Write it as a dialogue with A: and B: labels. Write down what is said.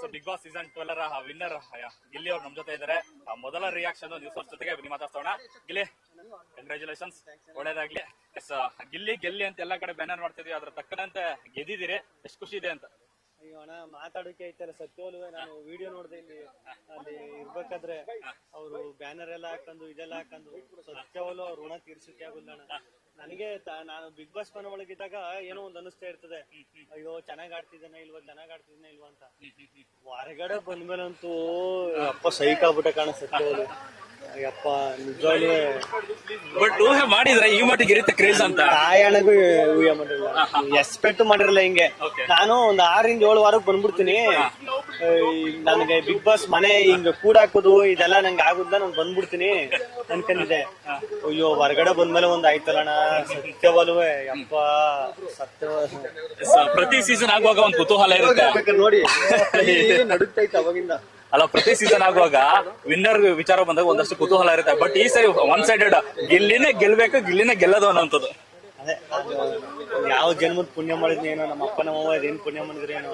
A: So Bigg Boss season 12 winner Gilli ಅವ್ರು ನಮ್ ಜೊತೆ ಇದ್ದಾರೆ. ಮೊದಲ ರಿಯಾಕ್ಷನ್ ನ್ಯೂಸ್ ಅವ್ರ ಜೊತೆಗೆ ಮಾತಾಡ್ಸೋಣ. ಗಿಲ್ಲಿ, ಕಂಗ್ರಾಚುಲೇಷನ್ಸ್, ಒಳ್ಳೇದಾಗ್ಲಿ. ಗಿಲ್ಲಿ ಗೆಲ್ಲಿ ಅಂತ ಎಲ್ಲಾ ಕಡೆ ಬ್ಯಾನರ್ ಮಾಡ್ತಿದ್ವಿ, ಅದ್ರ ತಕ್ಕನಂತೆ ಗೆದ್ದಿದ್ದೀರಿ, ಎಷ್ಟು ಖುಷಿ ಇದೆ ಅಂತ?
B: ಅಯ್ಯೋ ಅಣ್ಣ, ಮಾತಾಡೋಕೆ ಐತಲ್ಲ ಸತ್ಯವಲ್ವೇ. ನಾನು ವಿಡಿಯೋ ನೋಡ್ದೆ, ಇಲ್ಲಿ ಅಲ್ಲಿ ಇರ್ಬೇಕಾದ್ರೆ ಅವರು ಬ್ಯಾನರ್ ಎಲ್ಲ ಹಾಕೊಂಡು ಇದೆಲ್ಲ ಹಾಕೊಂಡು ಸತ್ಯವಲ್ಲೂ ಅವ್ರ ಋಣ ತೀರ್ಸಕ್ಕೆ ಆಗುಲ್ಲ ಅಣ್ಣ. ನನಗೆ ನಾನು ಬಿಗ್ ಬಾಸ್ ಮನೆ ಒಳಗಿದ್ದಾಗ ಏನೋ ಒಂದ್ ಅನಿಸ್ತಾ ಇರ್ತದೆ, ಅಯ್ಯೋ ಚೆನ್ನಾಗ್ ಆಡ್ತಿದ್ದಾನೆ ಇಲ್ವಾ ಅಂತ. ಹೊರಗಡೆ ಬಂದ್ಮೇಲಂತೂ ಅಪ್ಪ ಸೈಕ್ ಆಗ್ಬಿಟ್ಟೆ ಕಾಣ ಸತ್ಯವಲ್ಲು. ಅಯ್ಯಪ್ಪ ನಿಜವಾಗ್ಲೂ
A: ಬಟ್ ಊಹೆ ಮಾಡಿದ್ರೆ ಈ ಮಟ್ಟಿಗೆ ಇರುತ್ತೆ ಕ್ರೇಜ್ ಅಂತ
B: ತಾಯಣಗೂ ಊಹೆ ಮಾಡಿರಲ್ಲ, ಎಕ್ಸ್ಪೆಕ್ಟ್ ಮಾಡಿರಲ್ಲ. ಹಿಂಗೆ ನಾನು ಒಂದ್ 6 ರಿಂದ 7 ವಾರಕ್ಕೆ ಬಂದ್ಬಿಡ್ತೀನಿ. ನನಗೆ ಬಿಗ್ ಬಾಸ್ ಮನೆ ಹಿಂಗ ಕೂಡಾಕೋದು ಇದೆಲ್ಲ ನಂಗೆ ಆಗುದ, ನಾನು ಬಂದ್ಬಿಡ್ತೀನಿ ಅನ್ಕೊಂಡಿದ್ದೆ. ಅಯ್ಯೋ ಹೊರಗಡೆ ಬಂದ್ಮೇಲೆ ಒಂದ್ ಆಯ್ತಲ್ಲಣ್ಣ, ಸತ್ಯವಲ್ವೇ ಯಪ್ಪ ಸತ್ಯ.
A: ಪ್ರತಿ ಸೀಸನ್ ಆಗುವಾಗ ಒಂದು ಕುತೂಹಲ ಇರುತ್ತೆ
B: ನೋಡಿ, ನಡುತ್ತೈತೆ ಅವಾಗಿಂದ.
A: ಅಲ್ಲ, ಪ್ರತಿ ಸೀಸನ್ ಆಗುವಾಗ ವಿನ್ನರ್ ವಿಚಾರ ಬಂದಾಗ ಒಂದಷ್ಟು ಕುತೂಹಲ ಇರುತ್ತೆ. ಬಟ್ ಈ ಸರಿ ಒನ್ ಸೈಡೆಡ್ ಗಿಲ್ಲಿನೇ ಗೆಲ್ಬೇಕು, ಗಿಲ್ಲಿನೇ ಗೆಲ್ಲೋದು ಅನ್ನೋಂಥದ್ದು.
B: ಅದೇ ಯಾವ ಜನ್ಮದ ಪುಣ್ಯ ಮಾಡಿದ್ನೇನೋ, ನಮ್ಮ ಅಪ್ಪ ನಮ್ಮವ್ವ ಇದೇನ್ ಪುಣ್ಯ ಮಾಡಿದ್ರೇನೋ.